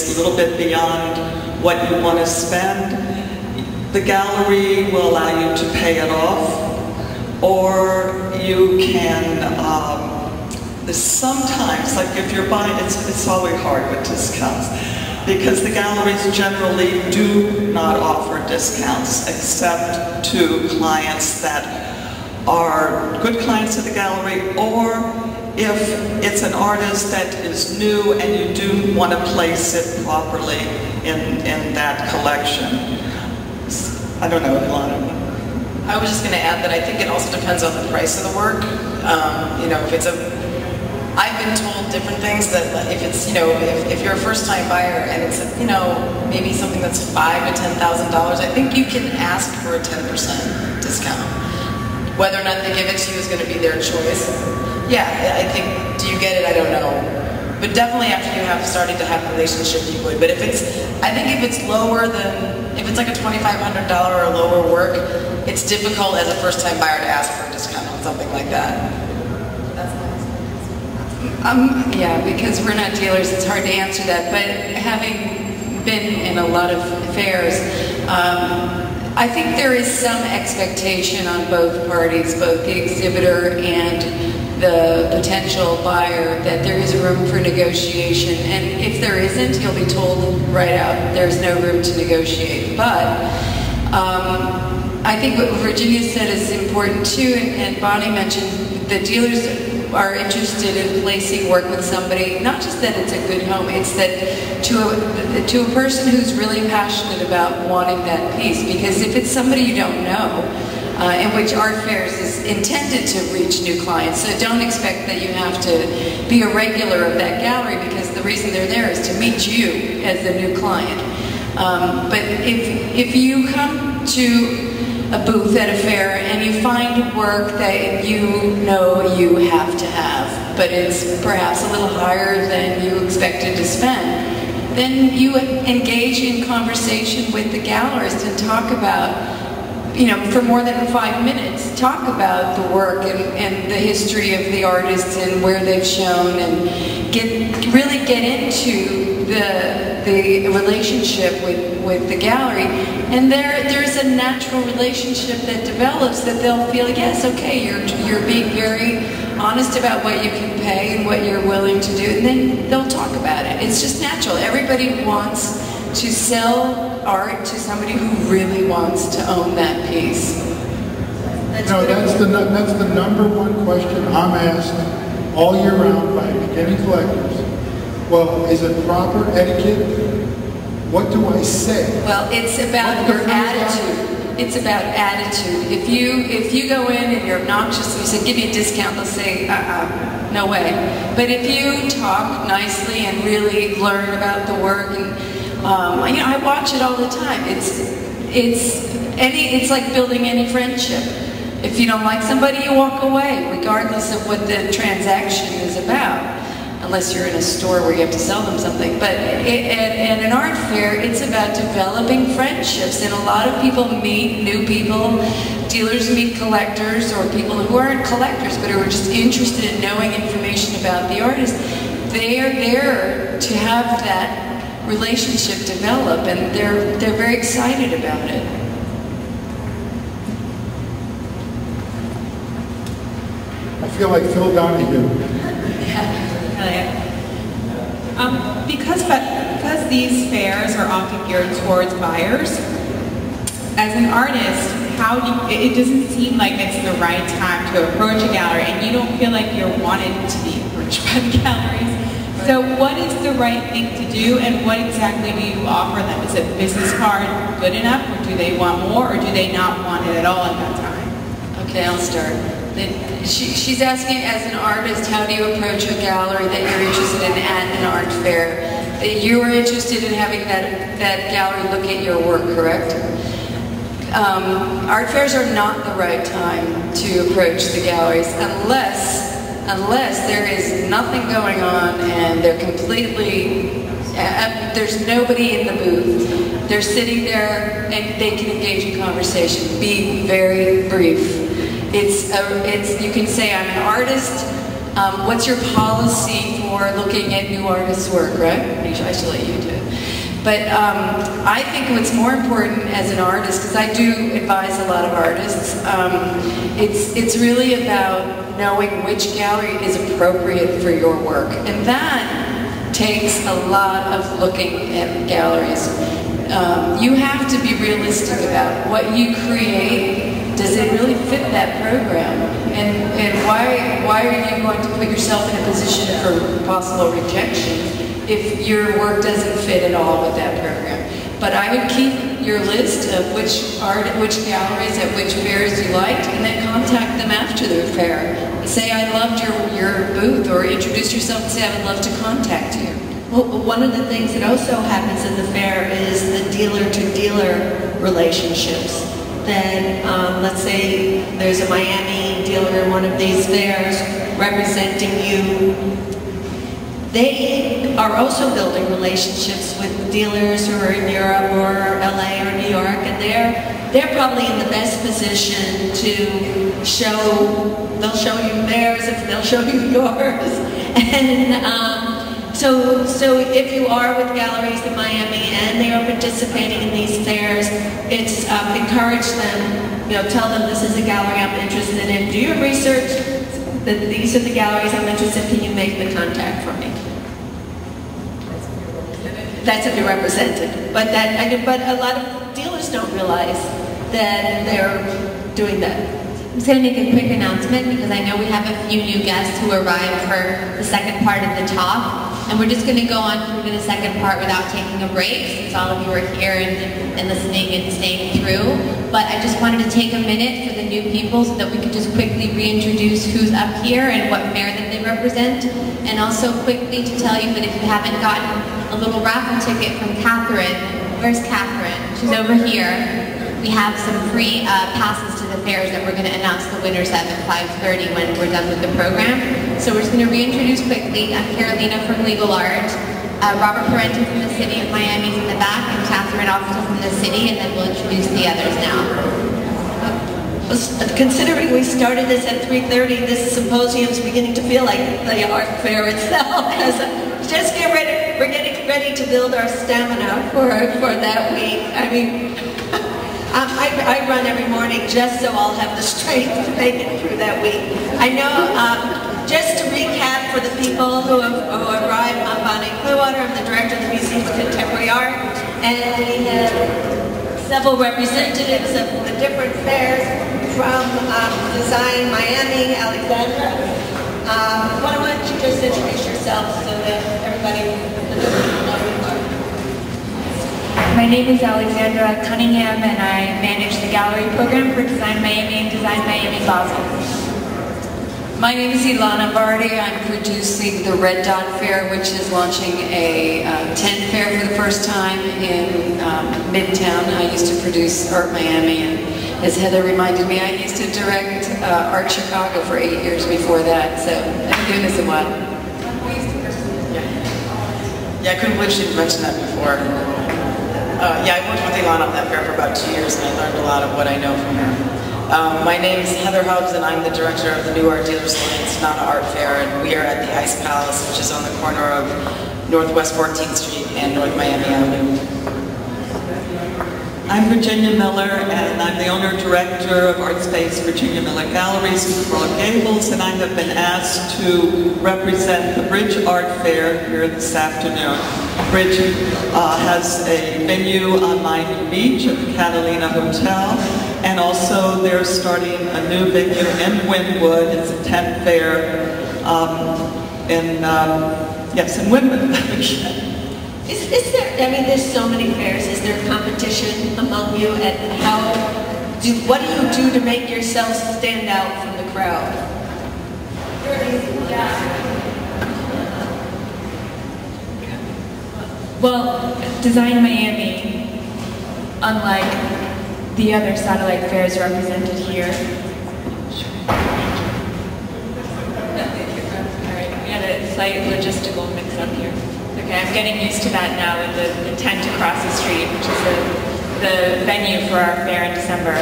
a little bit beyond what you want to spend, the gallery will allow you to pay it off, or you can, sometimes, like if you're buying, it's always hard with discounts, because the galleries generally do not offer discounts except to clients that are good clients of the gallery, or if it's an artist that is new and you do want to place it properly in that collection. I don't know, Ilana. I was just going to add that I think it also depends on the price of the work. You know, if it's I've been told different things that if it's, you know, if you're a first-time buyer and it's, you know, maybe something that's $5,000 to $10,000, I think you can ask for a 10% discount. Whether or not they give it to you is going to be their choice. Yeah, I think, do you get it? I don't know. But definitely after you have started to have a relationship, you would. But if it's, I think if it's lower than, if it's like a $2,500 or lower work, it's difficult as a first-time buyer to ask for a discount on something like that. That's nice. Yeah, because we're not dealers, it's hard to answer that. But having been in a lot of fairs, I think there is some expectation on both parties, both the exhibitor and the potential buyer, that there is room for negotiation. And if there isn't, you'll be told right out there's no room to negotiate. But I think what Virginia said is important too, and Bonnie mentioned, the dealers are interested in placing work with somebody, not just that it's a good home, it's that to a person who's really passionate about wanting that piece. Because if it's somebody you don't know, in which art fairs is intended to reach new clients, so don't expect that you have to be a regular of that gallery, because the reason they're there is to meet you as the new client. But if you come to a booth at a fair and you find work that you know you have to have, but it's perhaps a little higher than you expected to spend, then you engage in conversation with the gallerist and talk about, you know, for more than 5 minutes, talk about the work and the history of the artists and where they've shown, and really get into the relationship with the gallery. And there's a natural relationship that develops, that they'll feel, yes, okay, you're being very honest about what you can pay and what you're willing to do, and then they'll talk about it. It's just natural. Everybody wants to sell art to somebody who really wants to own that piece. That's the number one question I'm asked all year round by beginning collectors. Well, is it proper etiquette? What do I say? Well, it's about your attitude. It's about attitude. If you go in and you're obnoxious and you say, give me a discount, they'll say, no way. But if you talk nicely and really learn about the work, and you know, I watch it all the time. It's like building any friendship. If you don't like somebody, you walk away, regardless of what the transaction is about. Unless you're in a store where you have to sell them something. But at an art fair, it's about developing friendships. And a lot of people meet new people. Dealers meet collectors, or people who aren't collectors but who are just interested in knowing information about the artist. They are there to have that relationship develop, and they're very excited about it. I feel like Phil Donahue. Because these fairs are often geared towards buyers, as an artist, it doesn't seem like it's the right time to approach a gallery, and you don't feel like you're wanted to be approached by the galleries. So what is the right thing to do, and what exactly do you offer them? Is a business card good enough, or do they want more, or do they not want it at all at that time? Okay, I'll start. She's asking, as an artist, how do you approach a gallery that you're interested in at an art fair? That you are interested in having that gallery look at your work, correct? Art fairs are not the right time to approach the galleries unless there is nothing going on and they're completely, there's nobody in the booth. They're sitting there and they can engage in conversation. Be very brief. You can say, I'm an artist. What's your policy or looking at new artists' work, right? I should let you do it. But I think what's more important as an artist, because I do advise a lot of artists, it's really about knowing which gallery is appropriate for your work. And that takes a lot of looking at galleries. You have to be realistic about what you create. Does it really fit that program? And why are you going to put yourself in a position for possible rejection if your work doesn't fit at all with that program? But I would keep your list of which galleries at which fairs you liked, and then contact them after the fair. Say, I loved your booth, or introduce yourself and say, I would love to contact you. Well, one of the things that also happens in the fair is the dealer-to-dealer relationships. Then, let's say there's a Miami dealer in one of these fairs representing you. They are also building relationships with dealers who are in Europe or LA or New York, and they're probably in the best position to they'll show you theirs if they'll show you yours. And so if you are with galleries in Miami and they are participating in these fairs, it's encourage them, tell them this is a gallery I'm interested in. Do your research, that these are the galleries I'm interested in, can you make the contact for me? That's if you're represented. But a lot of dealers don't realize that they're doing that. I'm just going to make a quick announcement because I know we have a few new guests who arrived for the second part of the talk. And we're just going to go on through to the second part without taking a break, since all of you are here and listening and staying through. But I just wanted to take a minute for the new people so that we could just quickly reintroduce who's up here and what fair that they represent. And also quickly to tell you that if you haven't gotten a little raffle ticket from Catherine, where's Catherine? She's over here. We have some free passes to the fairs that we're going to announce the winners of at 5:30 when we're done with the program. So we're just going to reintroduce quickly. I'm Carolina from Legal Art. Robert Parenti from the City of Miami is in the back, and Catherine also from the city, and then we'll introduce the others now. Considering we started this at 3:30, this symposium is beginning to feel like the art fair itself. Just get ready. We're getting ready to build our stamina for that week. I mean, I run every morning just so I'll have the strength to make it through that week. I know, just to recap for the people who arrived, I'm Bonnie Clearwater, I'm the director of the Museum of Contemporary Art, and we have several representatives of the different fairs from Design Miami, Alexandra. Why don't you just introduce yourself so that everybody knows who you are. My name is Alexandra Cunningham, and I manage the gallery program for Design Miami and Design Miami Basel. My name is Ilana Vardy. I'm producing the Red Dot Fair, which is launching a tent fair for the first time in Midtown. I used to produce Art Miami, and as Heather reminded me, I used to direct Art Chicago for 8 years before that, so I've been doing this a while. Yeah, I couldn't believe she didn't mention that before. Yeah, I worked with Ilana on that fair for about 2 years, and I learned a lot of what I know from her. My name is Heather Hubbs, and I'm the director of the New Art Dealers Alliance Nana Art Fair, and we are at the Ice Palace, which is on the corner of Northwest 14th Street and North Miami Avenue. I'm Virginia Miller, and I'm the owner-director of Art Space Virginia Miller Galleries in Coral Gables, and I have been asked to represent the Bridge Art Fair here this afternoon. Bridge has a venue on Miami Beach at the Catalina Hotel, and also they're starting a new venue in Wynwood. It's a tent fair in Wynwood. Is there, I mean, there's so many fairs. Is there competition among you, and what do you do to make yourself stand out from the crowd? Well, Design Miami, unlike the other satellite fairs represented here. Alright, we had a slight logistical mix-up here. Okay, I'm getting used to that now with the tent across the street, which is the venue for our fair in December.